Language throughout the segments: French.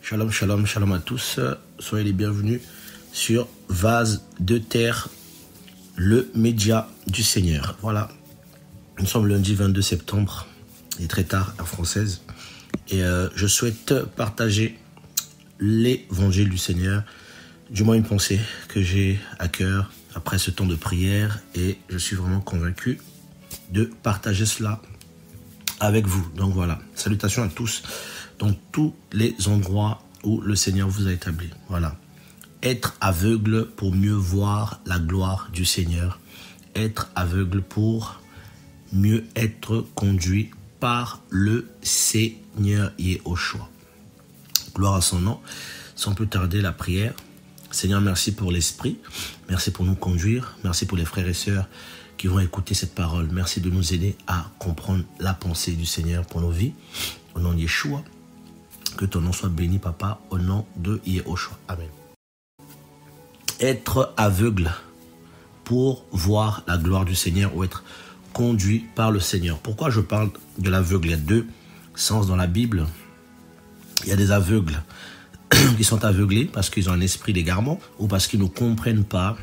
Shalom, shalom, shalom à tous. Soyez les bienvenus sur Vase de Terre, le média du Seigneur. Voilà, nous sommes lundi 22 septembre, il est très tard, heure française. Et je souhaite partager l'évangile du Seigneur, du moins une pensée que j'ai à cœur après ce temps de prière. Et je suis vraiment convaincu de partager cela avec vous. Donc voilà, salutations à tous dans tous les endroits où le Seigneur vous a établi. Voilà, être aveugle pour mieux voir la gloire du Seigneur, être aveugle pour mieux être conduit par le Seigneur Yehoshua. Gloire à son nom. Sans plus tarder, la prière. Seigneur, merci pour l'Esprit, merci pour nous conduire, merci pour les frères et sœurs qui vont écouter cette parole. Merci de nous aider à comprendre la pensée du Seigneur pour nos vies. Au nom de Yeshua, que ton nom soit béni, Papa, au nom de Yehoshua. Amen. Être aveugle pour voir la gloire du Seigneur ou être conduit par le Seigneur. Pourquoi je parle de l'aveugle? Il y a deux sens dans la Bible. Il y a des aveugles qui sont aveuglés parce qu'ils ont un esprit d'égarement ou parce qu'ils ne comprennent pas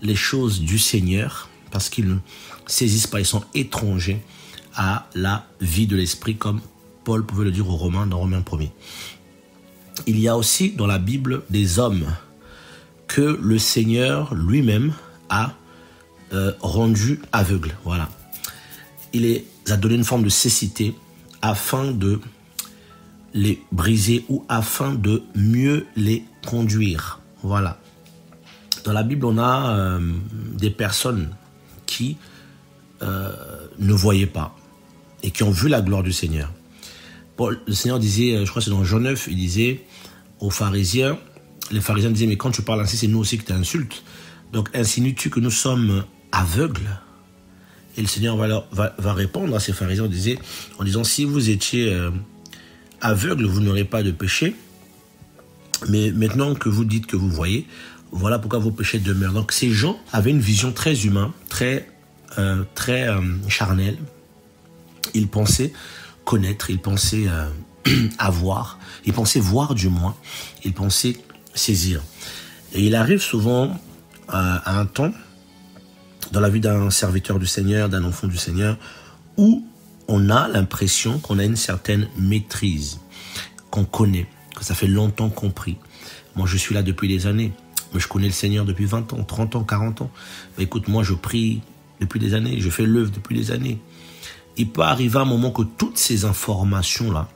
les choses du Seigneur, parce qu'ils ne saisissent pas, ils sont étrangers à la vie de l'esprit, comme Paul pouvait le dire aux Romains dans Romains 1er. Il y a aussi dans la Bible des hommes que le Seigneur lui-même a rendus aveugles. Voilà. Il les a donné une forme de cécité afin de les briser ou afin de mieux les conduire. Voilà. Dans la Bible, on a des personnes qui ne voyaient pas et qui ont vu la gloire du Seigneur. Paul, le Seigneur disait, je crois que c'est dans Jean 9, il disait aux pharisiens, les pharisiens disaient, mais quand tu parles ainsi, c'est nous aussi que tu insultes. Donc insinues-tu que nous sommes aveugles? Et le Seigneur va répondre à ces pharisiens en disant, si vous étiez aveugle, vous n'aurez pas de péché. Mais maintenant que vous dites que vous voyez, voilà pourquoi vos péchés demeurent. Donc ces gens avaient une vision très humaine, très charnelle. Ils pensaient connaître, ils pensaient avoir, ils pensaient voir du moins, ils pensaient saisir. Et il arrive souvent à un temps dans la vie d'un serviteur du Seigneur, d'un enfant du Seigneur, où on a l'impression qu'on a une certaine maîtrise, qu'on connaît, que ça fait longtemps qu'on prie. Moi, je suis là depuis des années, mais je connais le Seigneur depuis 20 ans, 30 ans, 40 ans. Mais écoute, moi, je prie depuis des années, je fais l'œuvre depuis des années. Il peut arriver un moment que toutes ces informations-là,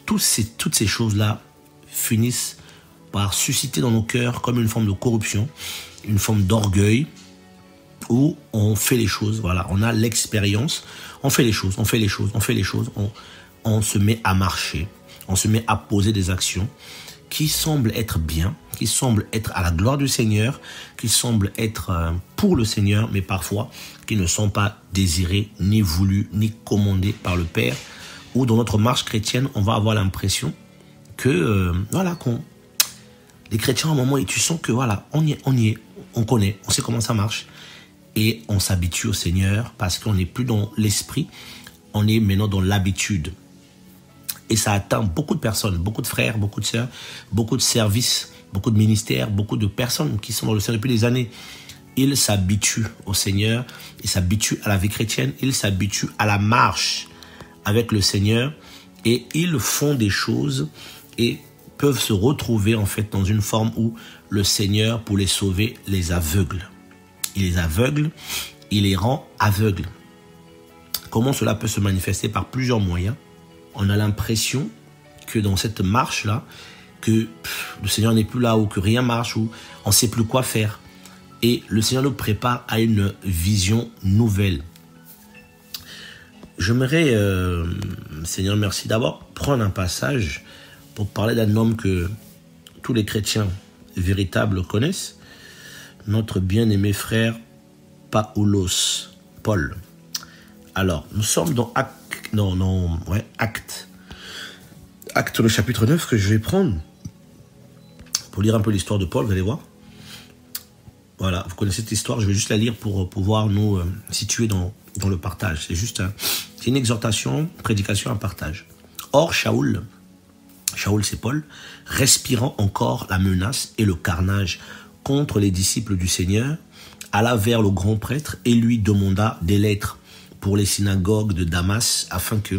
toutes ces choses-là finissent par susciter dans nos cœurs comme une forme de corruption, une forme d'orgueil, où on fait les choses, voilà, on a l'expérience, on fait les choses, on se met à marcher, on se met à poser des actions qui semblent être bien, qui semblent être à la gloire du Seigneur, qui semblent être pour le Seigneur, mais parfois qui ne sont pas désirés, ni voulus, ni commandés par le Père, ou dans notre marche chrétienne, on va avoir l'impression que, les chrétiens, à un moment, et tu sens que, voilà, on y est, on connaît, on sait comment ça marche, et on s'habitue au Seigneur parce qu'on n'est plus dans l'esprit, on est maintenant dans l'habitude. Et ça atteint beaucoup de personnes, beaucoup de frères, beaucoup de sœurs, beaucoup de services, beaucoup de ministères, beaucoup de personnes qui sont dans le Seigneur depuis des années. Ils s'habituent au Seigneur, ils s'habituent à la vie chrétienne, ils s'habituent à la marche avec le Seigneur et ils font des choses et peuvent se retrouver en fait dans une forme où le Seigneur, pour les sauver, les aveugle. Il les aveugle, il les rend aveugles. Comment cela peut se manifester? Par plusieurs moyens. On a l'impression que dans cette marche-là, que le Seigneur n'est plus là ou que rien marche ou on ne sait plus quoi faire. Et le Seigneur nous prépare à une vision nouvelle. J'aimerais, Seigneur, merci d'abord, prendre un passage pour parler d'un homme que tous les chrétiens véritables connaissent. Notre bien-aimé frère Paul. Alors, nous sommes dans Acte le chapitre 9 que je vais prendre pour lire un peu l'histoire de Paul, vous allez voir. Voilà, vous connaissez cette histoire, je vais juste la lire pour pouvoir nous situer dans le partage. C'est juste une exhortation, prédication, un partage. Or, Shaoul Shaoul c'est Paul, respirant encore la menace et le carnage contre les disciples du Seigneur, alla vers le grand prêtre et lui demanda des lettres pour les synagogues de Damas, afin que,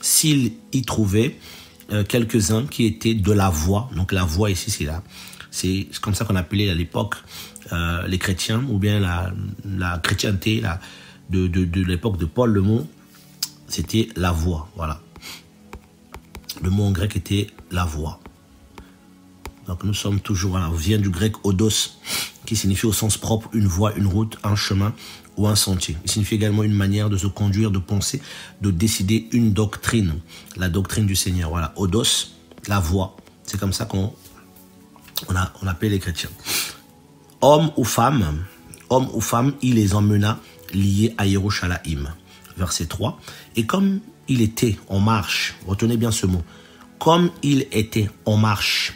s'il y trouvait quelques-uns qui étaient de la voie, donc la voie ici c'est comme ça qu'on appelait à l'époque les chrétiens, ou bien la chrétienté de l'époque de Paul, le mot c'était la voie, voilà. Le mot en grec était la voie. Donc nous sommes toujours, voilà, vient du grec odos, qui signifie au sens propre une voie, une route, un chemin ou un sentier. Il signifie également une manière de se conduire, de penser, de décider une doctrine, la doctrine du Seigneur. Voilà, odos, la voie. C'est comme ça qu'on appelle les chrétiens. Homme ou femme, il les emmena liés à Yerushalayim. Verset 3. Et comme il était en marche, retenez bien ce mot, comme il était en marche,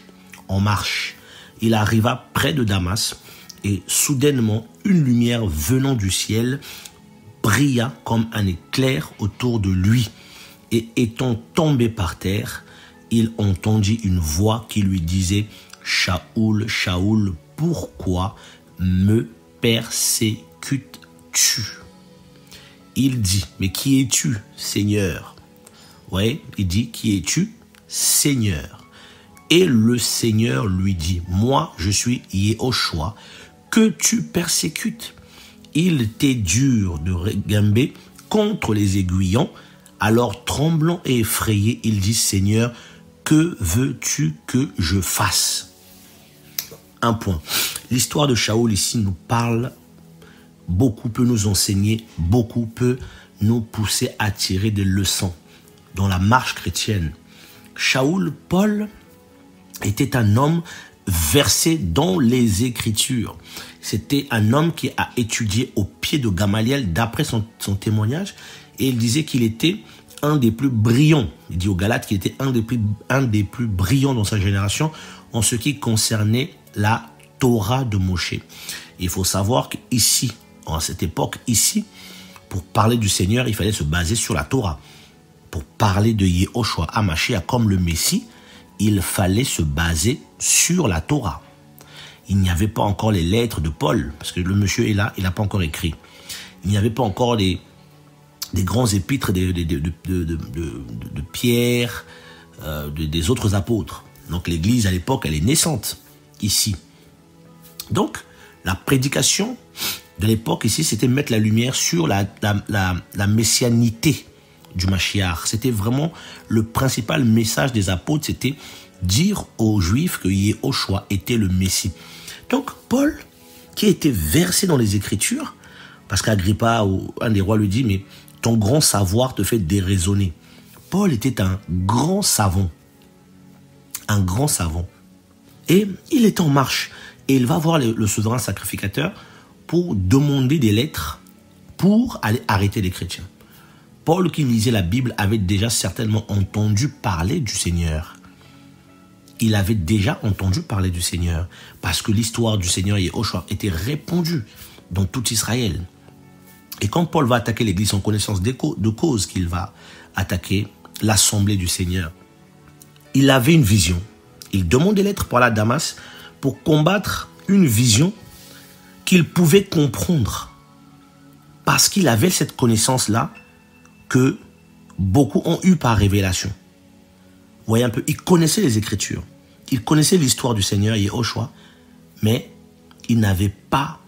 il arriva près de Damas, et soudainement une lumière venant du ciel brilla comme un éclair autour de lui. Et étant tombé par terre, il entendit une voix qui lui disait « Shaoul, Shaoul, pourquoi me persécutes-tu » Il dit « Mais qui es-tu, Seigneur ?» Oui, il dit « Qui es-tu, Seigneur ?» Et le Seigneur lui dit « Moi, je suis Yehoshua, que tu persécutes. Il t'est dur de regamber contre les aiguillons. » Alors, tremblant et effrayé, il dit « Seigneur, que veux-tu que je fasse ?» Un point. L'histoire de Shaoul ici nous parle, beaucoup peut nous enseigner, beaucoup peut nous pousser à tirer des leçons dans la marche chrétienne. Shaoul, Paul, était un homme versé dans les Écritures. C'était un homme qui a étudié au pied de Gamaliel, d'après son témoignage, et il disait qu'il était un des plus brillants. Il dit aux Galates qu'il était un des plus brillants dans sa génération en ce qui concernait la Torah de Moshe. Et il faut savoir qu'ici, à cette époque, ici, pour parler du Seigneur, il fallait se baser sur la Torah. Pour parler de Yehoshua HaMashiach comme le Messie, il fallait se baser sur la Torah. Il n'y avait pas encore les lettres de Paul, parce que le monsieur est là, il n'a pas encore écrit. Il n'y avait pas encore des grands épîtres de Pierre, des autres apôtres. Donc l'église à l'époque, elle est naissante ici. Donc la prédication de l'époque ici, c'était mettre la lumière sur la messianité du Mashiach. C'était vraiment le principal message des apôtres, c'était dire aux Juifs que Yehoshua était le Messie. Donc Paul, qui était versé dans les Écritures, parce qu'Agrippa, un des rois, lui dit « Mais ton grand savoir te fait déraisonner. » Paul était un grand savant. Un grand savant. Et il est en marche. Et il va voir le souverain sacrificateur pour demander des lettres pour aller arrêter les chrétiens. Paul, qui lisait la Bible, avait déjà certainement entendu parler du Seigneur. Il avait déjà entendu parler du Seigneur, parce que l'histoire du Seigneur Yehoshua était répandue dans tout Israël. Et quand Paul va attaquer l'église en connaissance de cause qu'il va attaquer l'assemblée du Seigneur, il avait une vision. Il demande des lettres pour aller à Damas pour combattre une vision qu'il pouvait comprendre, parce qu'il avait cette connaissance-là que beaucoup ont eu par révélation. Vous voyez un peu, il connaissait les Écritures, il connaissait l'histoire du Seigneur Yehoshua, mais il n'avait pas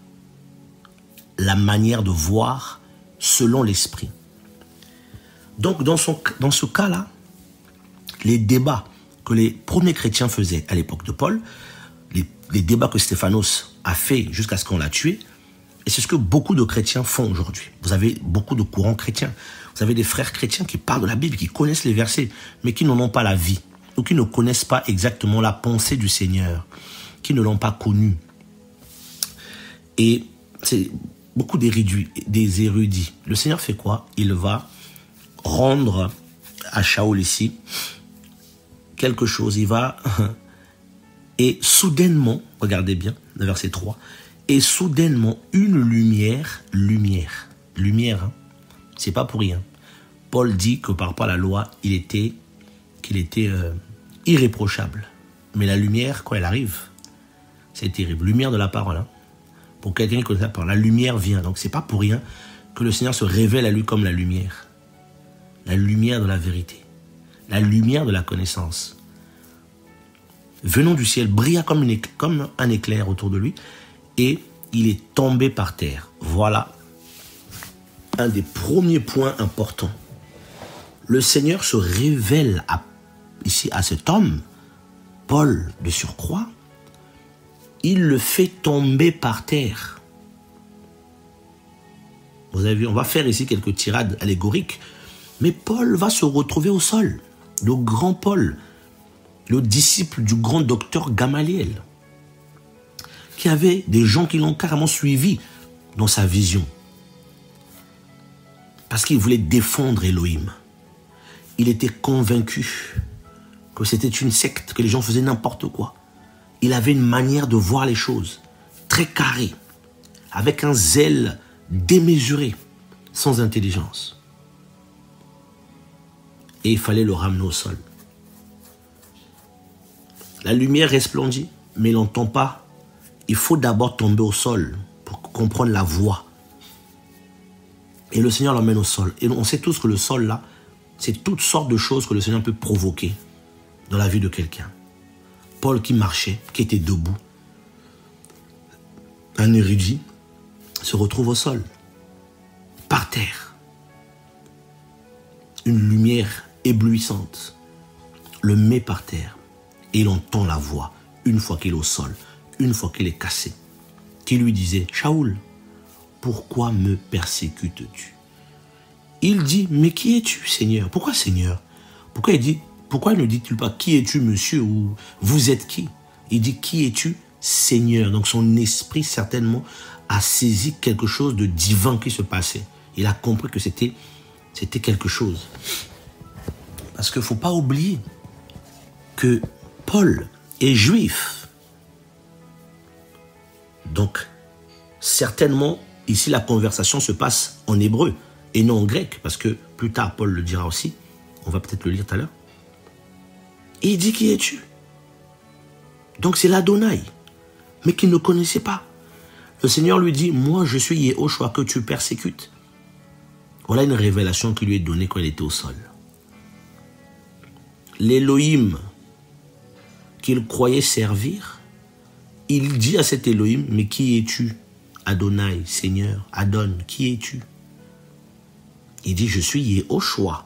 la manière de voir selon l'esprit. Donc dans ce cas-là, les débats que les premiers chrétiens faisaient à l'époque de Paul, les débats que Stéphanos a fait jusqu'à ce qu'on l'a tué, et c'est ce que beaucoup de chrétiens font aujourd'hui. Vous avez beaucoup de courants chrétiens. Vous avez des frères chrétiens qui parlent de la Bible, qui connaissent les versets, mais qui n'en ont pas la vie, ou qui ne connaissent pas exactement la pensée du Seigneur, qui ne l'ont pas connue. Et c'est beaucoup des érudits. Le Seigneur fait quoi? Il va rendre à Shaoul ici quelque chose. Il va... Et soudainement, regardez bien, le verset 3, et soudainement une lumière, hein, c'est pas pour rien. Paul dit que par rapport à la loi, qu'il était irréprochable. Mais la lumière, quand elle arrive, c'est terrible. Lumière de la parole. Hein. Pour quelqu'un qui connaît la parole, la lumière vient. Donc c'est pas pour rien que le Seigneur se révèle à lui comme la lumière. La lumière de la vérité. La lumière de la connaissance. Venant du ciel, brilla comme un éclair autour de lui et il est tombé par terre. Voilà un des premiers points importants. Le Seigneur se révèle ici à cet homme, Paul de surcroît, il le fait tomber par terre. Vous avez vu, on va faire ici quelques tirades allégoriques, mais Paul va se retrouver au sol. Le grand Paul, le disciple du grand docteur Gamaliel, qui avait des gens qui l'ont carrément suivi dans sa vision. Parce qu'il voulait défendre Elohim. Il était convaincu que c'était une secte, que les gens faisaient n'importe quoi. Il avait une manière de voir les choses, très carrée, avec un zèle démesuré, sans intelligence. Et il fallait le ramener au sol. La lumière resplendit, mais il n'entend pas. Il faut d'abord tomber au sol pour comprendre la voix. Et le Seigneur l'emmène au sol. Et on sait tous que le sol, là, c'est toutes sortes de choses que le Seigneur peut provoquer dans la vie de quelqu'un. Paul qui marchait, qui était debout, un érudit, se retrouve au sol, par terre. Une lumière éblouissante le met par terre et il entend la voix, une fois qu'il est au sol, une fois qu'il est cassé, qui lui disait « Shaoul, pourquoi me persécutes-tu » Il dit « Mais qui es-tu, Seigneur ?» Pourquoi Seigneur? Pourquoi ne dit-il pas « Qui es-tu, monsieur » ou « Vous êtes qui ?» Il dit « Qui es-tu, Seigneur ?» Donc son esprit certainement a saisi quelque chose de divin qui se passait. Il a compris que c'était quelque chose. Parce qu'il ne faut pas oublier que Paul est juif. Donc, certainement, ici, la conversation se passe en hébreu et non en grec, parce que plus tard, Paul le dira aussi. On va peut-être le lire tout à l'heure. Et il dit, qui es-tu? Donc, c'est l'Adonai, mais qu'il ne connaissait pas. Le Seigneur lui dit, moi, je suis Yehoshua que tu persécutes. Voilà une révélation qui lui est donnée quand il était au sol. L'Élohim qu'il croyait servir, il dit à cet Élohim, mais qui es-tu? Adonai, Seigneur, Adon, qui es-tu? Il dit, je suis Yehoshua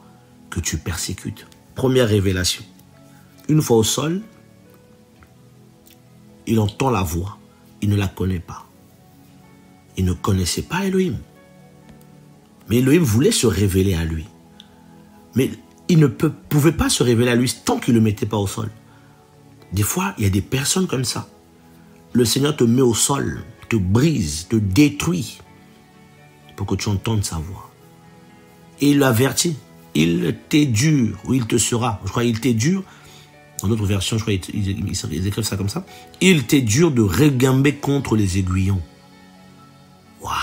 que tu persécutes. Première révélation. Une fois au sol, il entend la voix, il ne la connaît pas. Il ne connaissait pas Elohim. Mais Elohim voulait se révéler à lui. Mais il ne pouvait pas se révéler à lui tant qu'il ne le mettait pas au sol. Des fois, il y a des personnes comme ça. Le Seigneur te met au sol, te brise, te détruit pour que tu entendes sa voix. Et il l'avertit. Il t'est dur, ou il te sera. Je crois qu'il t'est dur. Dans d'autres versions, je crois qu'ils écrivent ça comme ça. Il t'est dur de regamber contre les aiguillons. Waouh!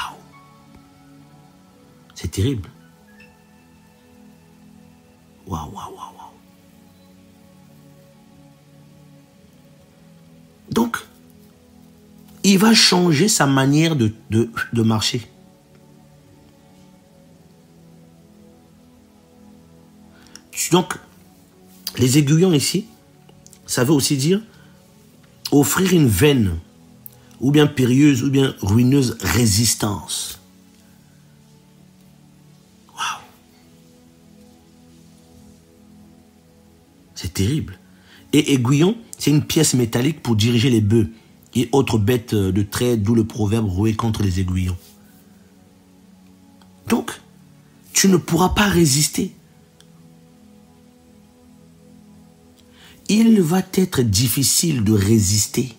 C'est terrible. Waouh, waouh, waouh, waouh. Donc, il va changer sa manière de marcher. Donc, les aiguillons ici, ça veut aussi dire offrir une vaine, ou bien périlleuse, ou bien ruineuse résistance. Waouh! C'est terrible. Et aiguillon, c'est une pièce métallique pour diriger les bœufs et autres bêtes de trait, d'où le proverbe roué contre les aiguillons. Donc, tu ne pourras pas résister. Il va être difficile de résister,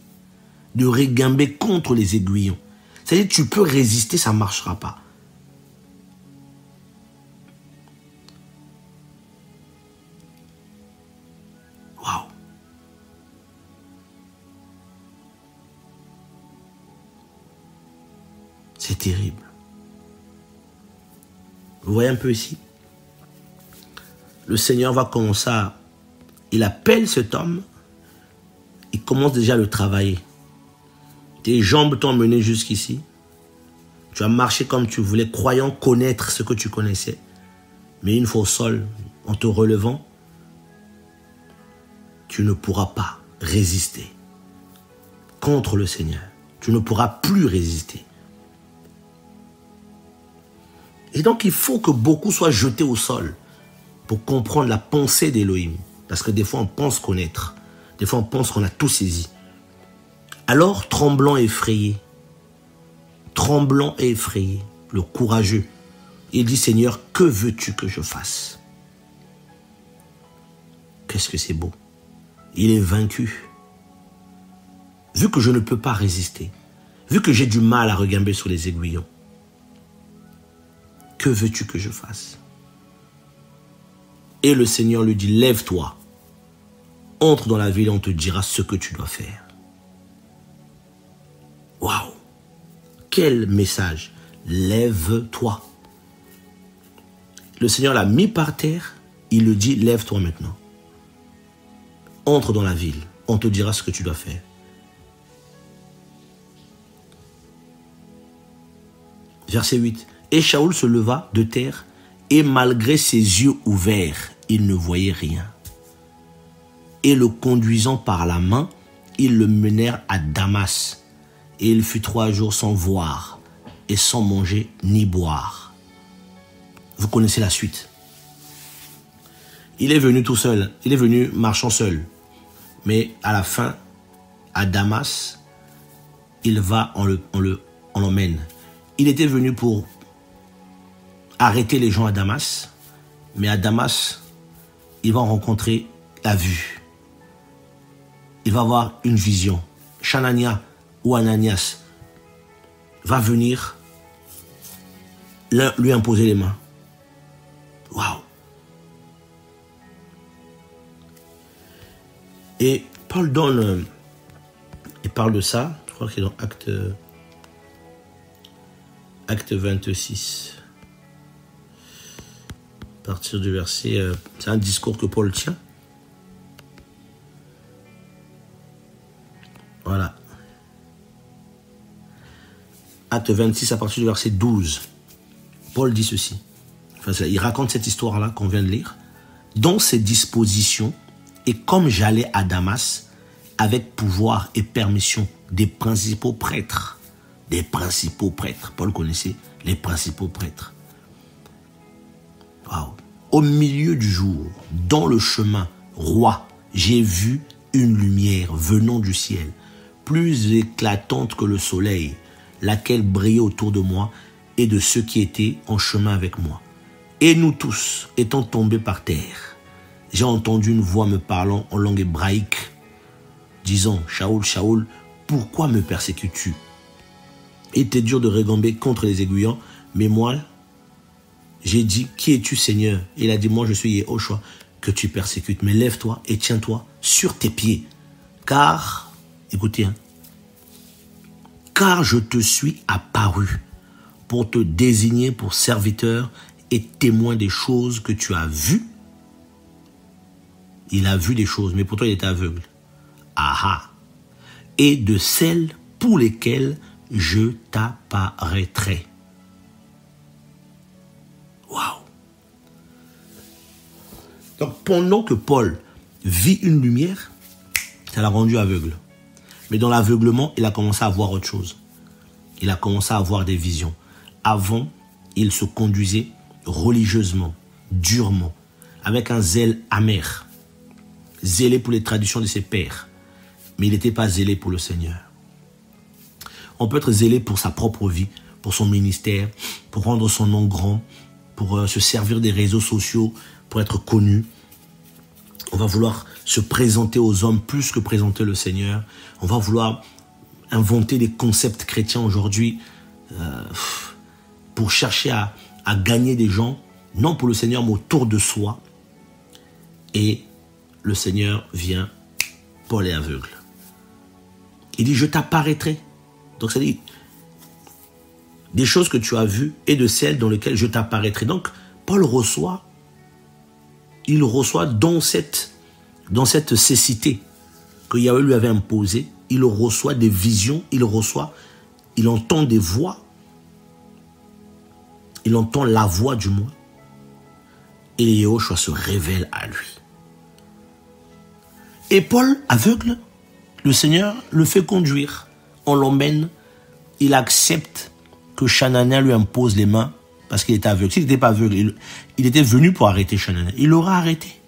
de regamber contre les aiguillons. C'est-à-dire que tu peux résister, ça ne marchera pas. Waouh! C'est terrible. Vous voyez un peu ici? Le Seigneur va commencer à il appelle cet homme, il commence déjà à le travailler. Tes jambes t'ont mené jusqu'ici. Tu as marché comme tu voulais, croyant connaître ce que tu connaissais. Mais une fois au sol, en te relevant, tu ne pourras pas résister contre le Seigneur. Tu ne pourras plus résister. Et donc, il faut que beaucoup soient jetés au sol pour comprendre la pensée d'Élohim. Parce que des fois, on pense connaître. Des fois, on pense qu'on a tout saisi. Alors, tremblant et effrayé, le courageux, il dit, Seigneur, que veux-tu que je fasse? Qu'est-ce que c'est beau. Il est vaincu. Vu que je ne peux pas résister, vu que j'ai du mal à regamber sur les aiguillons, que veux-tu que je fasse? Et le Seigneur lui dit, lève-toi, entre dans la ville et on te dira ce que tu dois faire. Waouh! Quel message! Lève-toi. Le Seigneur l'a mis par terre, il lui dit, lève-toi maintenant. Entre dans la ville, on te dira ce que tu dois faire. Verset 8. Et Shaoul se leva de terre, et malgré ses yeux ouverts, il ne voyait rien. Et le conduisant par la main, ils le menèrent à Damas. Et il fut 3 jours sans voir, et sans manger ni boire. Vous connaissez la suite. Il est venu tout seul, il est venu marchant seul. Mais à la fin, à Damas, il va, on l'emmène. Il était venu pour arrêter les gens à Damas, mais à Damas, il va rencontrer la vue. Il va avoir une vision. Shanania ou Ananias va venir lui imposer les mains. Waouh! Et Paul donne, il parle de ça, je crois qu'il est dans Acte 26. À partir du verset, c'est un discours que Paul tient. Voilà. Acte 26, à partir du verset 12. Paul dit ceci. Enfin, il raconte cette histoire-là qu'on vient de lire. Dans ces dispositions, et comme j'allais à Damas, avec pouvoir et permission des principaux prêtres. Des principaux prêtres. Paul connaissait les principaux prêtres. Wow. Au milieu du jour, dans le chemin, roi, j'ai vu une lumière venant du ciel, plus éclatante que le soleil, laquelle brillait autour de moi et de ceux qui étaient en chemin avec moi. Et nous tous, étant tombés par terre, j'ai entendu une voix me parlant en langue hébraïque, disant, Shaoul, Shaoul, pourquoi me persécutes-tu? Il était dur de regamber contre les aiguillons, mais moi, j'ai dit, qui es-tu, Seigneur? Il a dit, moi, je suis Yehoshua, que tu persécutes. Mais lève-toi et tiens-toi sur tes pieds. Car, écoutez, car je te suis apparu pour te désigner pour serviteur et témoin des choses que tu as vues. Il a vu des choses, mais pourtant il était aveugle. Aha! Et de celles pour lesquelles je t'apparaîtrai. Waouh! Donc pendant que Paul vit une lumière, ça l'a rendu aveugle. Mais dans l'aveuglement, il a commencé à voir autre chose. Il a commencé à avoir des visions. Avant, il se conduisait religieusement, durement, avec un zèle amer, zélé pour les traditions de ses pères. Mais il n'était pas zélé pour le Seigneur. On peut être zélé pour sa propre vie, pour son ministère, pour rendre son nom grand, pour se servir des réseaux sociaux, pour être connu. On va vouloir se présenter aux hommes plus que présenter le Seigneur. On va vouloir inventer des concepts chrétiens aujourd'hui pour chercher à gagner des gens, non pour le Seigneur, mais autour de soi. Et le Seigneur vient, Paul est aveugle. Il dit, je t'apparaîtrai. Donc ça dit, des choses que tu as vues et de celles dans lesquelles je t'apparaîtrai. Donc, Paul reçoit, il reçoit dans cette dans cette cécité que Yahweh lui avait imposée, il reçoit des visions, il entend des voix, il entend la voix du moins, et Yahushua se révèle à lui. Et Paul, aveugle, le Seigneur le fait conduire, on l'emmène, il accepte que Chanania lui impose les mains parce qu'il était aveugle. S'il n'était pas aveugle, il était venu pour arrêter Chanania, il l'aura arrêté.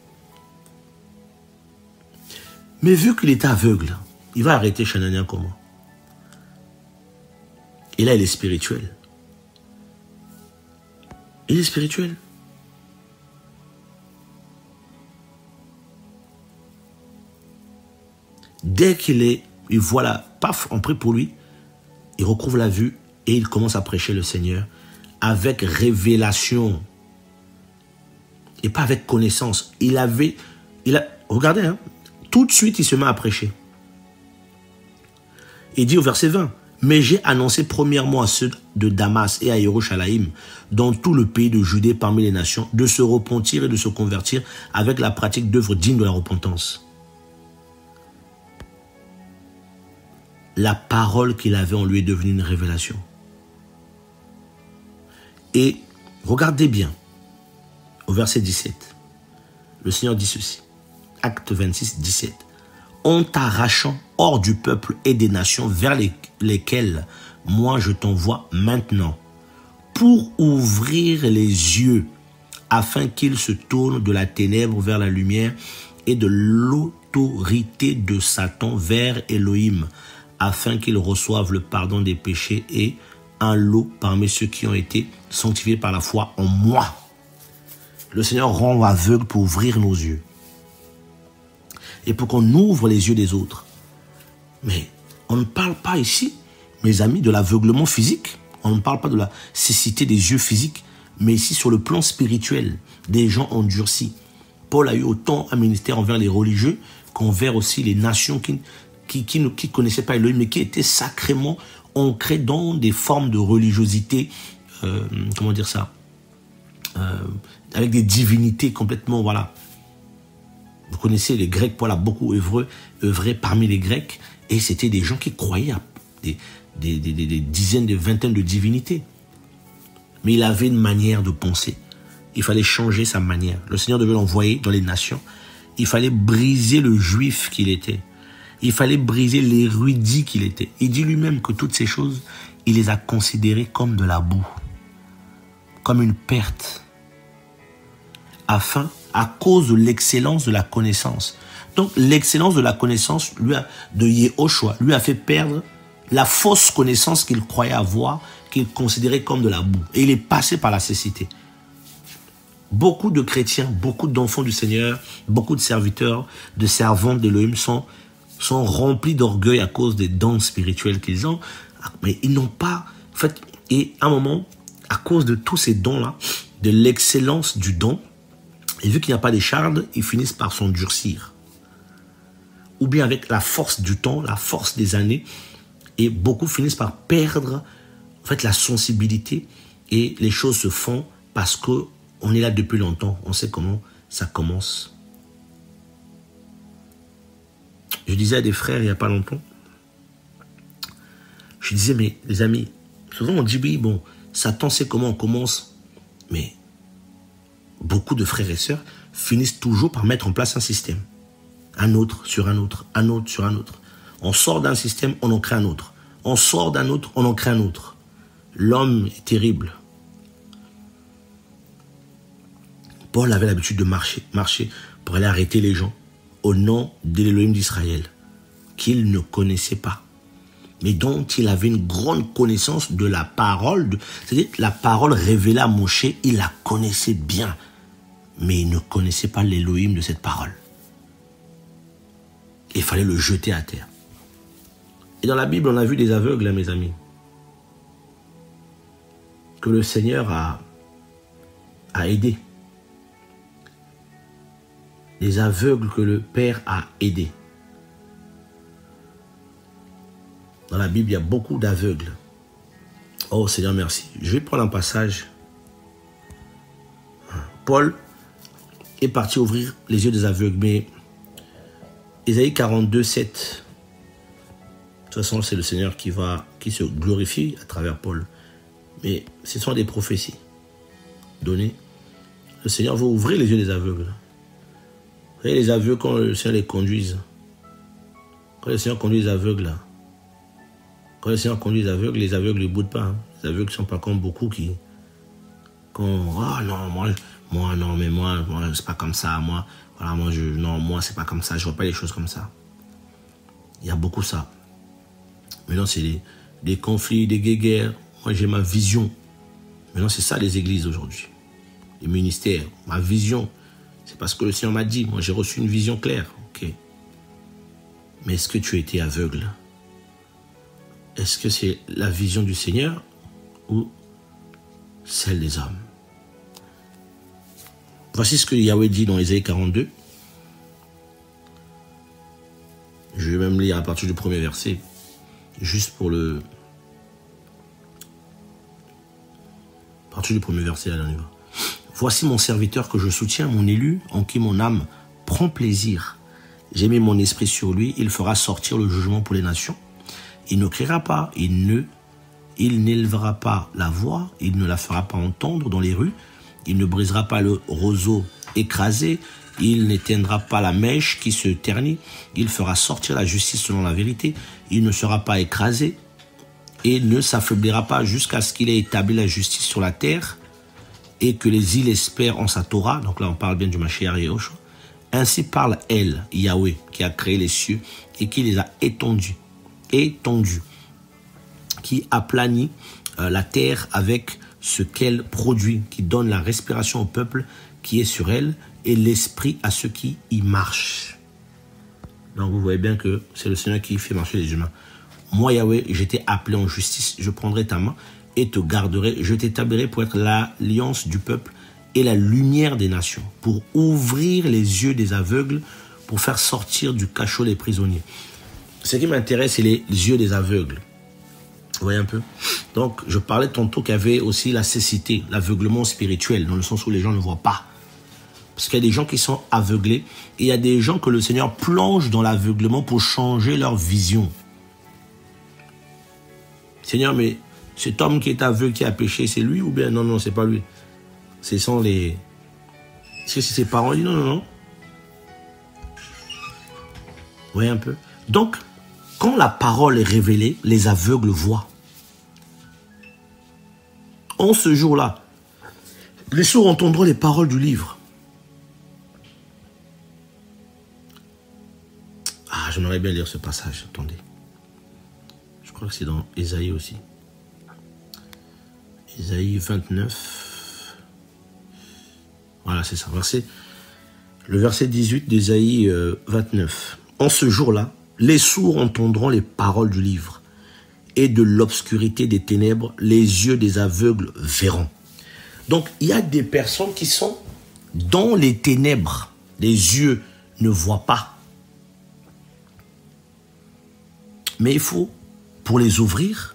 Mais vu qu'il est aveugle, il va arrêter Chanania comment? Et là, il est spirituel. Il est spirituel. Dès il voit la paf, on prie pour lui, il recouvre la vue et il commence à prêcher le Seigneur avec révélation et pas avec connaissance. Regardez, hein, tout de suite il se met à prêcher. Il dit au verset 20, mais j'ai annoncé premièrement à ceux de Damas et à Yerushalayim, dans tout le pays de Judée parmi les nations, de se repentir et de se convertir avec la pratique d'œuvres dignes de la repentance. La parole qu'il avait en lui est devenue une révélation. Et regardez bien, au verset 17, le Seigneur dit ceci, Acte 26, 17. En t'arrachant hors du peuple et des nations vers lesquelles moi je t'envoie maintenant, pour ouvrir les yeux, afin qu'ils se tournent de la ténèbre vers la lumière et de l'autorité de Satan vers Elohim, afin qu'ils reçoivent le pardon des péchés et un lot parmi ceux qui ont été sanctifiés par la foi en moi. Le Seigneur rend aveugle pour ouvrir nos yeux. Et pour qu'on ouvre les yeux des autres. Mais on ne parle pas ici, mes amis, de l'aveuglement physique. On ne parle pas de la cécité des yeux physiques. Mais ici, sur le plan spirituel, des gens endurcis. Paul a eu autant un ministère envers les religieux qu'envers aussi les nations qui ne connaissaient pas Elohim, mais qui étaient sacrément ancrés dans des formes de religiosité, comment dire ça, avec des divinités complètement, voilà. Vous connaissez les Grecs, Paul a beaucoup œuvré parmi les Grecs, et c'était des gens qui croyaient à des dizaines, des vingtaines de divinités. Mais il avait une manière de penser. Il fallait changer sa manière. Le Seigneur devait l'envoyer dans les nations. Il fallait briser le juif qu'il était. Il fallait briser l'érudit qu'il était. Il dit lui-même que toutes ces choses, il les a considérées comme de la boue, comme une perte, à cause de l'excellence de la connaissance. Donc l'excellence de la connaissance de Yehoshua lui a fait perdre la fausse connaissance qu'il croyait avoir, qu'il considérait comme de la boue. Et il est passé par la cécité. Beaucoup de chrétiens, beaucoup d'enfants du Seigneur, beaucoup de serviteurs, de servantes d'Elohim sont remplis d'orgueil à cause des dons spirituels qu'ils ont, mais ils n'ont pas, en fait, et à un moment, à cause de tous ces dons-là, de l'excellence du don, et vu qu'il n'y a pas d'écharde, ils finissent par s'endurcir. Ou bien avec la force du temps, la force des années, et beaucoup finissent par perdre, en fait, la sensibilité, et les choses se font parce qu'on est là depuis longtemps, on sait comment ça commence. Je disais à des frères il n'y a pas longtemps, je disais, mais les amis, souvent on dit, oui, bon, Satan sait comment on commence, mais beaucoup de frères et sœurs finissent toujours par mettre en place un système. Un autre sur un autre, un autre sur un autre. On sort d'un système, on en crée un autre. On sort d'un autre, on en crée un autre. L'homme est terrible. Paul avait l'habitude de marcher pour aller arrêter les gens au nom de l'Élohim d'Israël, qu'il ne connaissait pas, mais dont il avait une grande connaissance de la parole, c'est-à-dire la parole révélée à Moshe, il la connaissait bien, mais il ne connaissait pas l'Élohim de cette parole. Il fallait le jeter à terre. Et dans la Bible, on a vu des aveugles, hein, mes amis, que le Seigneur a aidés. Les aveugles que le Père a aidés. Dans la Bible, il y a beaucoup d'aveugles. Oh Seigneur, merci. Je vais prendre un passage. Paul est parti ouvrir les yeux des aveugles, mais Ésaïe 42, 7. De toute façon, c'est le Seigneur qui se glorifie à travers Paul. Mais ce sont des prophéties données. Le Seigneur va ouvrir les yeux des aveugles. Vous voyez les aveugles quand le Seigneur les conduise. Quand le Seigneur conduit les aveugles, là. Quand le Seigneur conduit les aveugles ne boudent pas. Hein. Les aveugles ne sont pas comme beaucoup qui... oh non, moi non, mais moi c'est pas comme ça. Moi, voilà, moi c'est pas comme ça. Je vois pas les choses comme ça. Il y a beaucoup ça. Maintenant, c'est des conflits, des guerres. Moi, j'ai ma vision. Maintenant, c'est ça les églises aujourd'hui. Les ministères, ma vision. C'est parce que le Seigneur m'a dit. Moi, j'ai reçu une vision claire. Ok. Mais est-ce que tu as été aveugle? Est-ce que c'est la vision du Seigneur ou celle des hommes? Voici ce que Yahweh dit dans Ésaïe 42. Je vais même lire à partir du premier verset. Juste pour le... À partir du premier verset, là, on y va. Voici mon serviteur que je soutiens, mon élu, en qui mon âme prend plaisir. J'ai mis mon esprit sur lui, il fera sortir le jugement pour les nations. Il ne criera pas, il n'élèvera pas la voix, il ne la fera pas entendre dans les rues, il ne brisera pas le roseau écrasé, il n'éteindra pas la mèche qui se ternit, il fera sortir la justice selon la vérité, il ne sera pas écrasé et ne s'affaiblira pas jusqu'à ce qu'il ait établi la justice sur la terre et que les îles espèrent en sa Torah. Donc là on parle bien du Mashiach et Yahushua. Ainsi parle elle, Yahweh, qui a créé les cieux et qui les a étendus, qui aplanit la terre avec ce qu'elle produit, qui donne la respiration au peuple qui est sur elle et l'esprit à ceux qui y marchent. Donc vous voyez bien que c'est le Seigneur qui fait marcher les humains. Moi Yahweh, je t'ai appelé en justice, je prendrai ta main et te garderai, je t'établirai pour être l'alliance du peuple et la lumière des nations, pour ouvrir les yeux des aveugles, pour faire sortir du cachot les prisonniers. Ce qui m'intéresse, c'est les yeux des aveugles. Vous voyez un peu? Donc, je parlais tantôt qu'il y avait aussi la cécité, l'aveuglement spirituel, dans le sens où les gens ne voient pas. Parce qu'il y a des gens qui sont aveuglés, et il y a des gens que le Seigneur plonge dans l'aveuglement pour changer leur vision. Seigneur, mais cet homme qui est aveugle, qui a péché, c'est lui ou bien? Non, non, c'est pas lui. Ce sont les... Est-ce que c'est ses parents? Il dit non, non, non. Vous voyez un peu? Donc, quand la parole est révélée, les aveugles voient. En ce jour-là, les sourds entendront les paroles du livre. Ah, j'aimerais bien lire ce passage, attendez. Je crois que c'est dans Ésaïe aussi. Ésaïe 29. Voilà, c'est ça. Le verset 18 d'Ésaïe 29. En ce jour-là, les sourds entendront les paroles du livre, et de l'obscurité des ténèbres, les yeux des aveugles verront. Donc, il y a des personnes qui sont dans les ténèbres. Les yeux ne voient pas. Mais il faut, pour les ouvrir,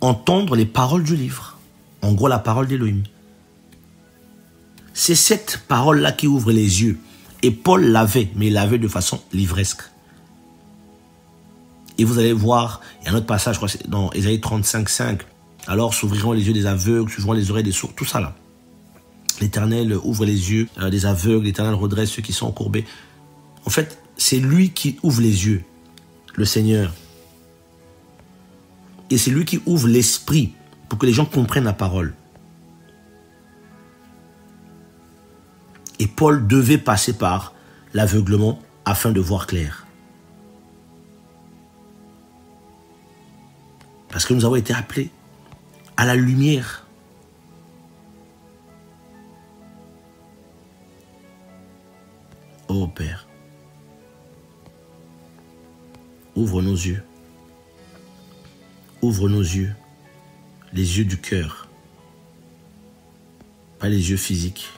entendre les paroles du livre. En gros, la parole d'Élohim. C'est cette parole-là qui ouvre les yeux. Et Paul l'avait, mais il l'avait de façon livresque. Et vous allez voir, il y a un autre passage, je crois, c'est dans Ésaïe 35, 5. Alors s'ouvriront les yeux des aveugles, s'ouvriront les oreilles des sourds, tout ça là. L'Éternel ouvre les yeux des aveugles, l'Éternel redresse ceux qui sont courbés. En fait, c'est lui qui ouvre les yeux, le Seigneur. Et c'est lui qui ouvre l'esprit pour que les gens comprennent la parole. Et Paul devait passer par l'aveuglement afin de voir clair. Parce que nous avons été appelés à la lumière. Oh Père, ouvre nos yeux. Ouvre nos yeux, les yeux du cœur, pas les yeux physiques.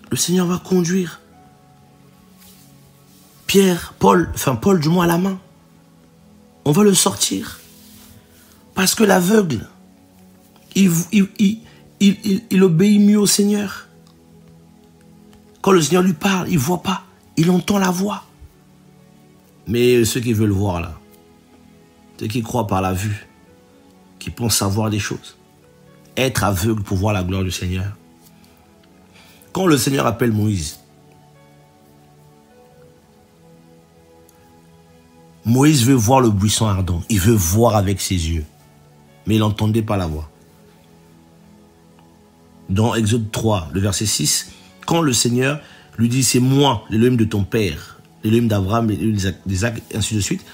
Le Seigneur va conduire Paul du moins à la main. On va le sortir. Parce que l'aveugle, il obéit mieux au Seigneur. Quand le Seigneur lui parle, il ne voit pas, il entend la voix. Mais ceux qui veulent voir là, ceux qui croient par la vue, qui pensent savoir des choses, être aveugle pour voir la gloire du Seigneur. Quand le Seigneur appelle Moïse, Moïse veut voir le buisson ardent, il veut voir avec ses yeux, mais il n'entendait pas la voix. Dans Exode 3, le verset 6, quand le Seigneur lui dit, c'est moi, l'Élohim de ton père, l'Élohim d'Abraham, l'Élohim d'Isaac, et ainsi de suite,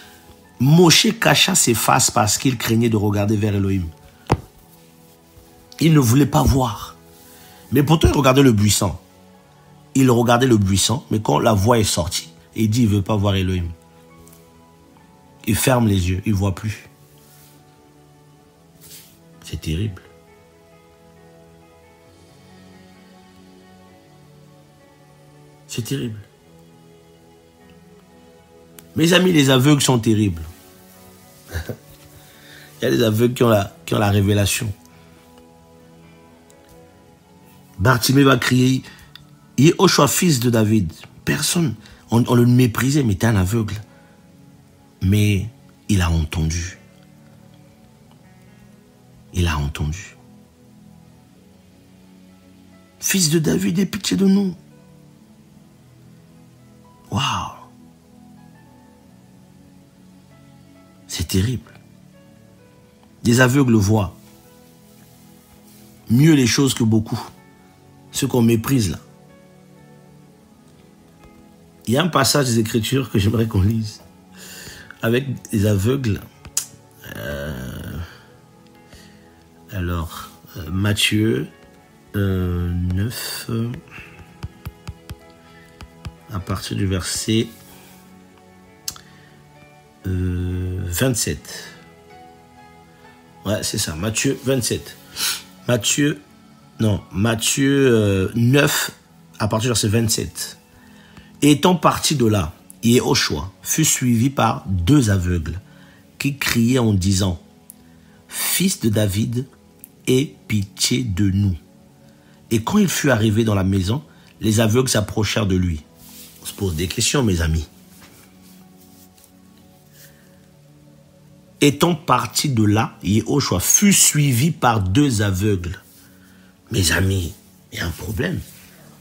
Moshe cacha ses faces parce qu'il craignait de regarder vers Elohim. Il ne voulait pas voir. Mais pourtant, il regardait le buisson. Il regardait le buisson, mais quand la voix est sortie, il dit, il ne veut pas voir Elohim. Il ferme les yeux, il ne voit plus. C'est terrible. C'est terrible. Mes amis, les aveugles sont terribles. Il y a des aveugles qui ont la révélation. Bartimée va crier, Yehoshua, fils de David. Personne, on le méprisait, mais t'es un aveugle. Mais il a entendu. Il a entendu. Fils de David, aie pitié de nous. Waouh! C'est terrible. Des aveugles voient mieux les choses que beaucoup. Ceux qu'on méprise là. Il y a un passage des Écritures que j'aimerais qu'on lise. Avec des aveugles. Alors, Matthieu 9, à partir du verset 27. Ouais, c'est ça, Matthieu 27. Matthieu 9, à partir du verset 27. Étant parti de là, Yehoshua fut suivi par 2 aveugles qui criaient en disant, Fils de David, aie pitié de nous. Et quand il fut arrivé dans la maison, les aveugles s'approchèrent de lui. On se pose des questions, mes amis. Étant parti de là, Yehoshua fut suivi par 2 aveugles. Mes amis, il y a un problème.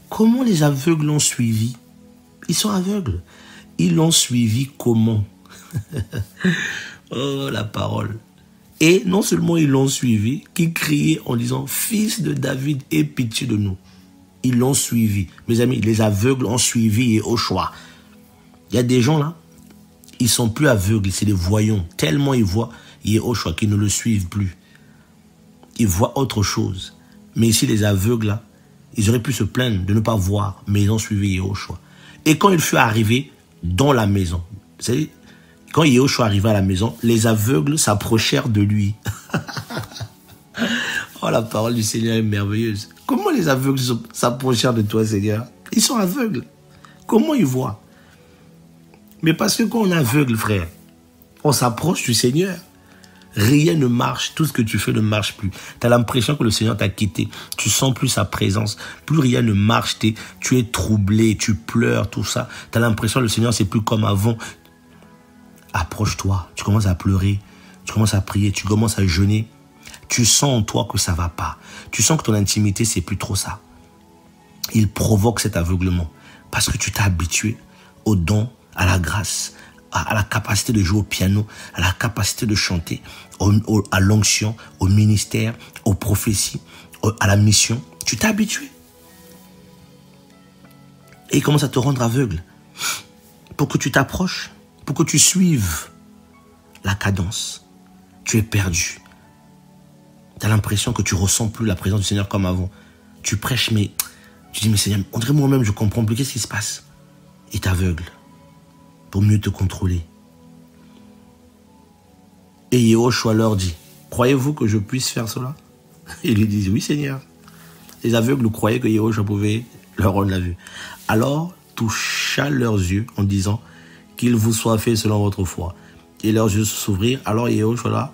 Comment les aveugles l'ont suivi? Ils sont aveugles. Ils l'ont suivi comment? Oh, la parole. Et non seulement ils l'ont suivi, qu'ils criaient en disant, Fils de David, aie pitié de nous. Ils l'ont suivi. Mes amis, les aveugles ont suivi Yehoshua. Il y a des gens là, ils ne sont plus aveugles, c'est des voyants. Tellement ils voient Yehoshua qu'ils ne le suivent plus. Ils voient autre chose. Mais ici, les aveugles là, ils auraient pu se plaindre de ne pas voir, mais ils ont suivi Yehoshua. Et quand il fut arrivé dans la maison, vous savez, quand Yehoshua arriva à la maison, les aveugles s'approchèrent de lui. Oh, la parole du Seigneur est merveilleuse. Comment les aveugles s'approchèrent de toi, Seigneur? Ils sont aveugles. Comment ils voient? Mais parce que quand on est aveugle, frère, on s'approche du Seigneur. Rien ne marche, tout ce que tu fais ne marche plus. Tu as l'impression que le Seigneur t'a quitté. Tu sens plus sa présence. Plus rien ne marche. Tu es troublé, tu pleures, tout ça. Tu as l'impression que le Seigneur, c'est plus comme avant. Approche-toi. Tu commences à pleurer. Tu commences à prier. Tu commences à jeûner. Tu sens en toi que ça ne va pas. Tu sens que ton intimité, c'est plus trop ça. Il provoque cet aveuglement. Parce que tu t'es habitué au don, à la grâce, à la capacité de jouer au piano, à la capacité de chanter, à l'onction, au ministère, aux prophéties, à la mission. Tu t'es habitué. Et il commence à te rendre aveugle. Pour que tu t'approches, pour que tu suives la cadence. Tu es perdu. Tu as l'impression que tu ne ressens plus la présence du Seigneur comme avant. Tu prêches, mais tu dis, mais Seigneur, on dirait moi-même, je ne comprends plus. Qu'est-ce qui se passe? Il t'aveugle pour mieux te contrôler. Et Yehoshua leur dit, croyez-vous que je puisse faire cela? Ils lui disent, oui Seigneur. Les aveugles croyaient que Yehoshua pouvait leur rendre la vue. Alors toucha leurs yeux en disant, qu'il vous soit fait selon votre foi. Et leurs yeux s'ouvrirent. Alors Yehoshua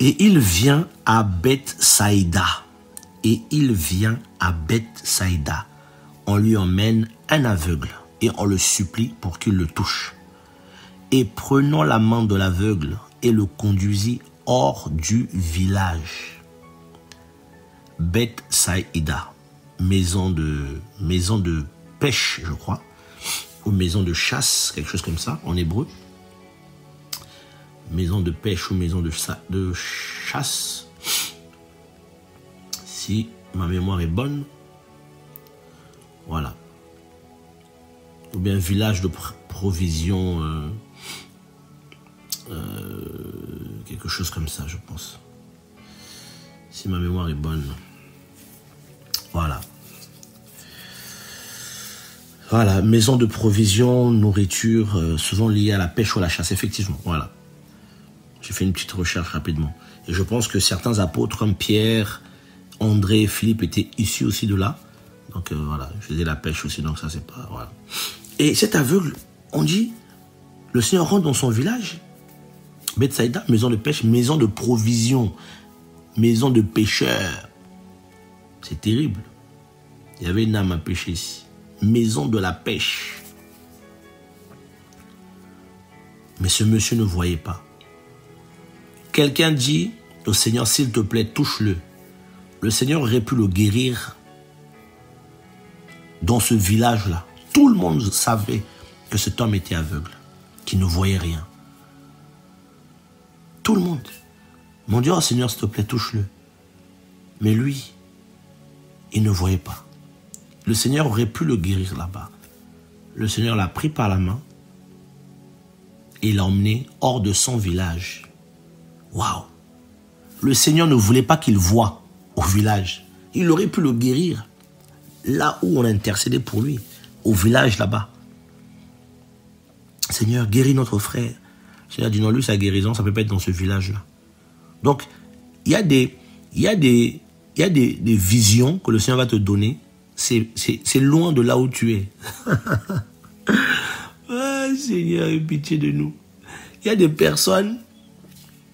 Et il vient à Bethsaïda. Et il vient à Bethsaïda. On lui emmène un aveugle et on le supplie pour qu'il le touche. Et prenant la main de l'aveugle et le conduisit hors du village. Bethsaïda, maison de pêche, je crois, ou maison de chasse, quelque chose comme ça, en hébreu. Maison de pêche ou maison de chasse, si ma mémoire est bonne. Voilà. Ou bien village de provision, quelque chose comme ça, je pense. Si ma mémoire est bonne. Voilà. Voilà, maison de provision, nourriture, souvent liée à la pêche ou à la chasse, effectivement. Voilà. J'ai fait une petite recherche rapidement. Et je pense que certains apôtres comme Pierre, André et Philippe étaient issus aussi de là. Donc voilà, je faisais la pêche aussi, donc ça c'est pas... Voilà. Et cet aveugle, on dit, le Seigneur rentre dans son village, Bethsaïda, maison de pêche, maison de provision, maison de pêcheurs. C'est terrible. Il y avait une âme à pêcher ici. Maison de la pêche. Mais ce monsieur ne voyait pas. Quelqu'un dit au Seigneur, s'il te plaît, touche-le. Le Seigneur aurait pu le guérir dans ce village-là. Tout le monde savait que cet homme était aveugle, qu'il ne voyait rien. Tout le monde. Mon Dieu, oh Seigneur, s'il te plaît, touche-le. Mais lui, il ne voyait pas. Le Seigneur aurait pu le guérir là-bas. Le Seigneur l'a pris par la main et l'a emmené hors de son village. Waouh! Le Seigneur ne voulait pas qu'il voie au village. Il aurait pu le guérir là où on a intercédé pour lui, au village là-bas. Seigneur, guéris notre frère. Le Seigneur dit non, lui, sa guérison, ça ne peut pas être dans ce village-là. Donc, il y a des visions que le Seigneur va te donner. C'est loin de là où tu es. Ah, Seigneur, aie pitié de nous. Il y a des personnes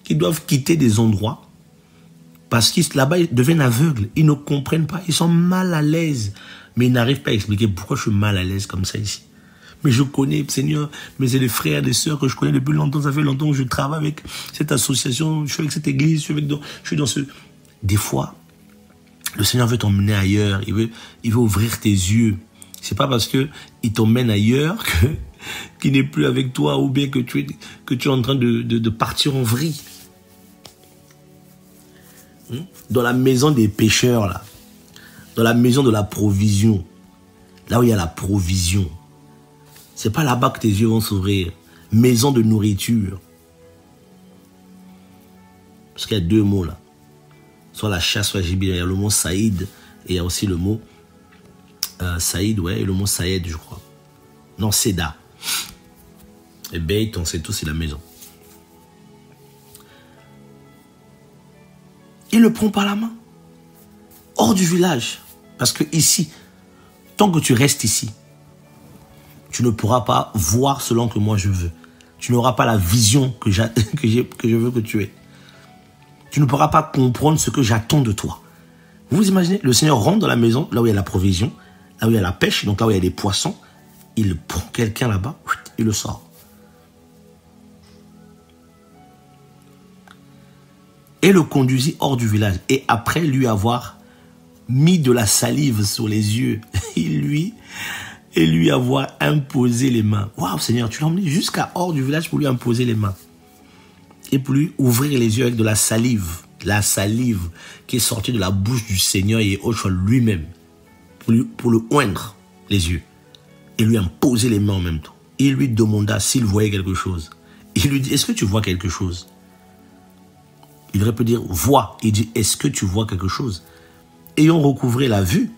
qui doivent quitter des endroits parce que là-bas, ils deviennent aveugles. Ils ne comprennent pas. Ils sont mal à l'aise. Mais ils n'arrivent pas à expliquer pourquoi je suis mal à l'aise comme ça ici. Mais je connais, Seigneur, mais c'est des frères, des sœurs que je connais depuis longtemps. Ça fait longtemps que je travaille avec cette association. Je suis avec cette église. Je suis dans ce... Des fois, le Seigneur veut t'emmener ailleurs. Il veut ouvrir tes yeux. C'est pas parce que il t'emmène ailleurs qu'il n'est plus avec toi ou bien que tu es en train de partir en vrille. Dans la maison des pêcheurs, là, dans la maison de la provision, là où il y a la provision, c'est pas là-bas que tes yeux vont s'ouvrir. Maison de nourriture. Parce qu'il y a deux mots là. Soit la chasse, soit la gibier. Il y a le mot Saïd et il y a aussi le mot Saïd, ouais, et le mot Saïd, je crois. Non, Seda. Et Beit, on sait tous, c'est la maison. Il le prend par la main. Hors du village. Parce que ici, tant que tu restes ici, tu ne pourras pas voir selon que moi je veux. Tu n'auras pas la vision que je veux que tu aies. Tu ne pourras pas comprendre ce que j'attends de toi. Vous vous imaginez, le Seigneur rentre dans la maison, là où il y a la provision, là où il y a la pêche, donc là où il y a des poissons. Il prend quelqu'un là-bas, il le sort. Et le conduisit hors du village. Et après lui avoir mis de la salive sur les yeux, et lui avoir imposé les mains. Waouh, Seigneur, tu l'as emmené jusqu'à hors du village pour lui imposer les mains. Et pour lui ouvrir les yeux avec de la salive. La salive qui est sortie de la bouche du Seigneur et Yeshua lui-même. Pour le oindre les yeux. Et lui imposer les mains en même temps. Il lui demanda s'il voyait quelque chose. Il lui dit, est-ce que tu vois quelque chose? Il aurait pu dire, vois. Il dit, est-ce que tu vois quelque chose? Ayant recouvré la vue,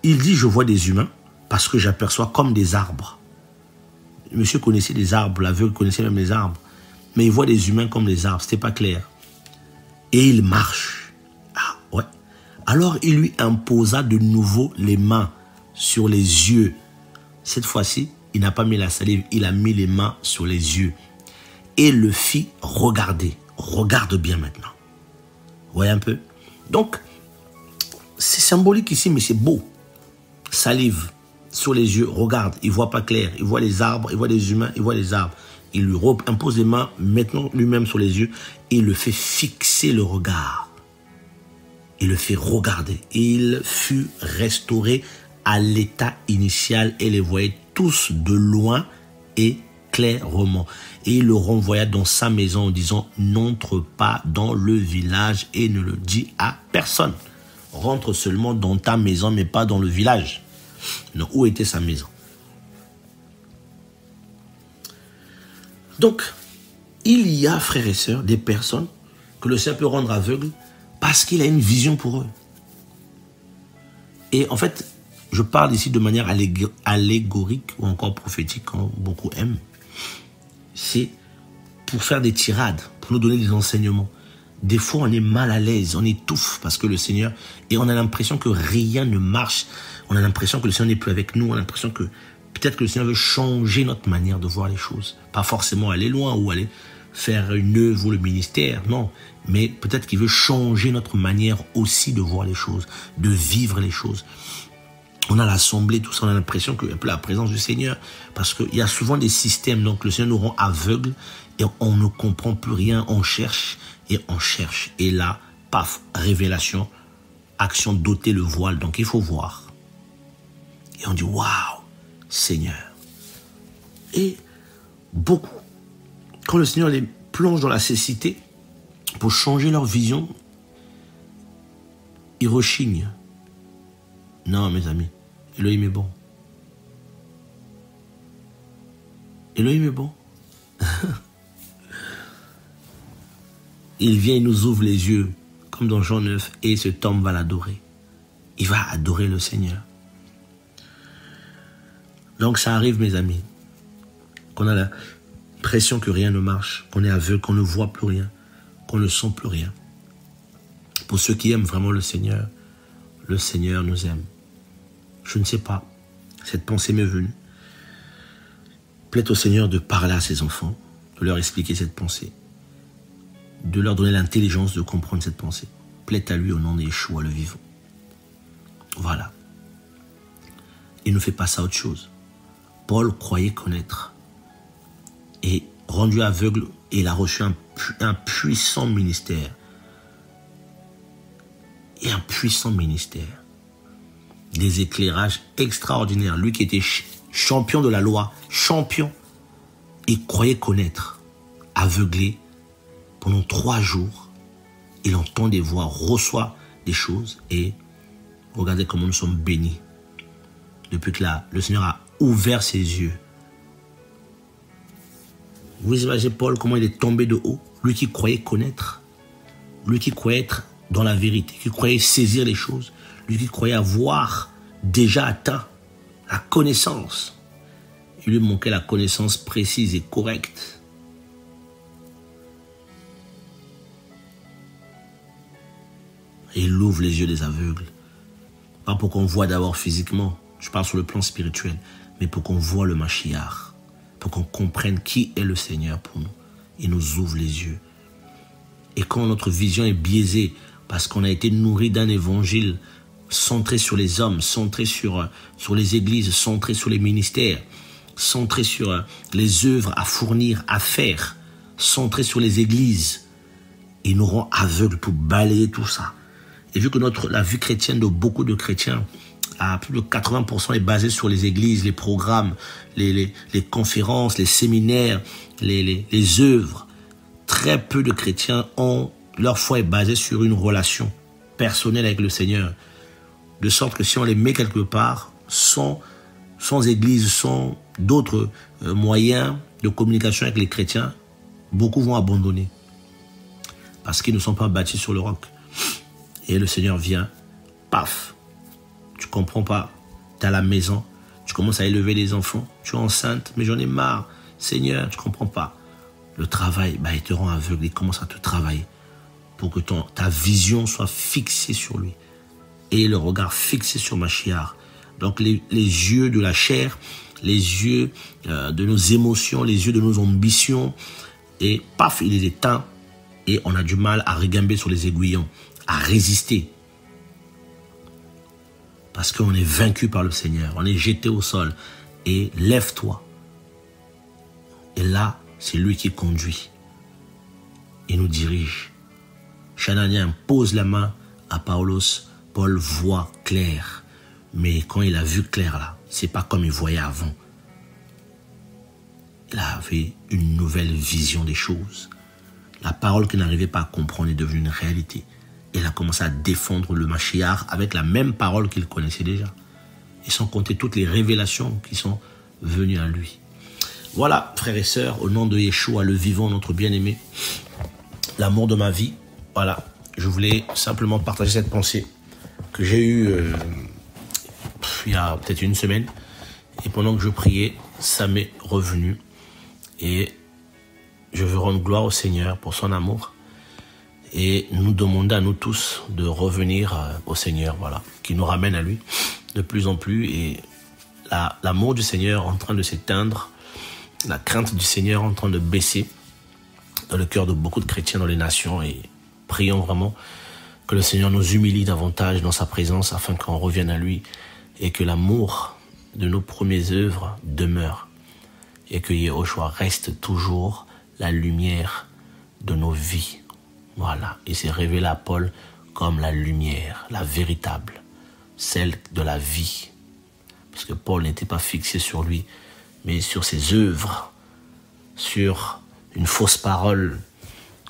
il dit, je vois des humains parce que j'aperçois comme des arbres. Monsieur connaissait des arbres, l'aveugle connaissait même les arbres. Mais il voit des humains comme des arbres, c'était pas clair. Et il marche. Ah, ouais. Alors il lui imposa de nouveau les mains sur les yeux. Cette fois-ci, il n'a pas mis la salive, il a mis les mains sur les yeux. Et le fit regarder. regarde bien maintenant. Vous voyez un peu? Donc, c'est symbolique ici, mais c'est beau. Salive sur les yeux, regarde, il ne voit pas clair. Il voit les arbres, il voit les humains, il voit les arbres. Il lui impose les mains, maintenant lui-même sur les yeux, et il le fait fixer le regard. Il le fait regarder. Il fut restauré à l'état initial et les voyait tous de loin et clairement. Et il le renvoya dans sa maison en disant, n'entre pas dans le village et ne le dis à personne. Rentre seulement dans ta maison, mais pas dans le village. Donc, où était sa maison? Donc, il y a, frères et sœurs, des personnes que le Seigneur peut rendre aveugles parce qu'il a une vision pour eux. Et en fait, je parle ici de manière allégorique ou encore prophétique, comme beaucoup aiment. C'est pour faire des tirades, pour nous donner des enseignements. Des fois, on est mal à l'aise, on étouffe parce que le Seigneur, et on a l'impression que rien ne marche. On a l'impression que le Seigneur n'est plus avec nous. On a l'impression que peut-être que le Seigneur veut changer notre manière de voir les choses. Pas forcément aller loin ou aller faire une œuvre ou le ministère, non. Mais peut-être qu'il veut changer notre manière aussi de voir les choses, de vivre les choses. On a l'assemblée, tout ça, on a l'impression que la présence du Seigneur, parce qu'il y a souvent des systèmes, donc le Seigneur nous rend aveugles et on ne comprend plus rien, on cherche et on cherche. Et là, paf, révélation, action d'ôter le voile, donc il faut voir. Et on dit, waouh, Seigneur. Et beaucoup, quand le Seigneur les plonge dans la cécité, pour changer leur vision, ils rechignent. Non, mes amis, Elohim est bon. Elohim est bon. Il vient, il nous ouvre les yeux, comme dans Jean 9, et cet homme va l'adorer. Il va adorer le Seigneur. Donc ça arrive, mes amis, qu'on a l'impression que rien ne marche, qu'on est aveugle, qu'on ne voit plus rien, qu'on ne sent plus rien. Pour ceux qui aiment vraiment le Seigneur nous aime. Je ne sais pas, cette pensée m'est venue. Plaît au Seigneur de parler à ses enfants, de leur expliquer cette pensée, de leur donner l'intelligence de comprendre cette pensée. Plaît à lui au nom de Yeshua le vivant. Voilà. Il ne fait pas ça autre chose. Paul croyait connaître. Et rendu aveugle, il a reçu un puissant ministère. Et un puissant ministère. Des éclairages extraordinaires. Lui qui était champion de la loi, champion, il croyait connaître. Aveuglé, pendant 3 jours, il entend des voix, reçoit des choses et regardez comment nous sommes bénis. Depuis que le Seigneur a ouvert ses yeux. Vous imaginez Paul, comment il est tombé de haut. Lui qui croyait connaître. Lui qui croyait être dans la vérité. Qui croyait saisir les choses. Lui qui croyait avoir déjà atteint la connaissance. Il lui manquait la connaissance précise et correcte. Et il ouvre les yeux des aveugles. Pas pour qu'on voit d'abord physiquement. Je parle sur le plan spirituel. Mais pour qu'on voit le Mashiach. Pour qu'on comprenne qui est le Seigneur pour nous. Il nous ouvre les yeux. Et quand notre vision est biaisée, parce qu'on a été nourri d'un évangile centré sur les hommes, centré sur les églises, centré sur les ministères, centré sur les œuvres à fournir, à faire, centré sur les églises, il nous rend aveugles pour balayer tout ça. Et vu que la vie chrétienne de beaucoup de chrétiens, à plus de 80% est basée sur les églises, les programmes, les conférences, les séminaires, les œuvres. Très peu de chrétiens leur foi est basée sur une relation personnelle avec le Seigneur. De sorte que si on les met quelque part, sans église, sans d'autres moyens de communication avec les chrétiens, beaucoup vont abandonner. Parce qu'ils ne sont pas bâtis sur le roc. Et le Seigneur vient, paf. Tu comprends pas, tu es à la maison, tu commences à élever les enfants, tu es enceinte, mais j'en ai marre. Seigneur, tu comprends pas. Le travail, il te rend aveugle, il commence à te travailler pour que ta vision soit fixée sur lui. Et le regard fixé sur Mashiach. Donc les yeux de la chair, les yeux de nos émotions, les yeux de nos ambitions, et paf, il les éteint et on a du mal à regamber sur les aiguillons, à résister. Parce qu'on est vaincu par le Seigneur, on est jeté au sol. Et lève-toi. Et là, c'est lui qui conduit. Il nous dirige. Chananien pose la main à Paulos. Paul voit clair. Mais quand il a vu clair là, c'est pas comme il voyait avant. Il avait une nouvelle vision des choses. La parole qu'il n'arrivait pas à comprendre est devenue une réalité. Il a commencé à défendre le Mashiach avec la même parole qu'il connaissait déjà. Et sans compter toutes les révélations qui sont venues à lui. Voilà, frères et sœurs, au nom de Yeshua, le vivant, notre bien-aimé, l'amour de ma vie, voilà, je voulais simplement partager cette pensée que j'ai eue il y a peut-être une semaine. Et pendant que je priais, ça m'est revenu. Et je veux rendre gloire au Seigneur pour son amour. Et nous demander à nous tous de revenir au Seigneur, voilà, qui nous ramène à lui de plus en plus. Et l'amour du Seigneur en train de s'éteindre, la crainte du Seigneur en train de baisser dans le cœur de beaucoup de chrétiens dans les nations. Et prions vraiment que le Seigneur nous humilie davantage dans sa présence afin qu'on revienne à lui et que l'amour de nos premières œuvres demeure et que Yehoshua reste toujours la lumière de nos vies. Voilà, il s'est révélé à Paul comme la lumière, la véritable, celle de la vie. Parce que Paul n'était pas fixé sur lui, mais sur ses œuvres, sur une fausse parole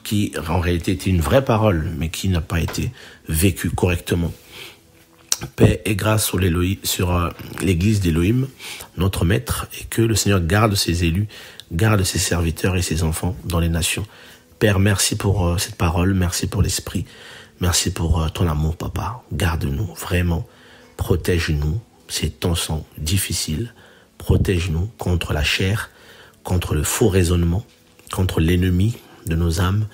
qui en réalité était une vraie parole, mais qui n'a pas été vécue correctement. Paix et grâce sur l'église d'Élohim, notre maître, et que le Seigneur garde ses élus, garde ses serviteurs et ses enfants dans les nations. Père, merci pour cette parole, merci pour l'esprit, merci pour ton amour, papa. Garde-nous, vraiment, protège-nous. Ces temps sont difficiles. Protège-nous contre la chair, contre le faux raisonnement, contre l'ennemi de nos âmes.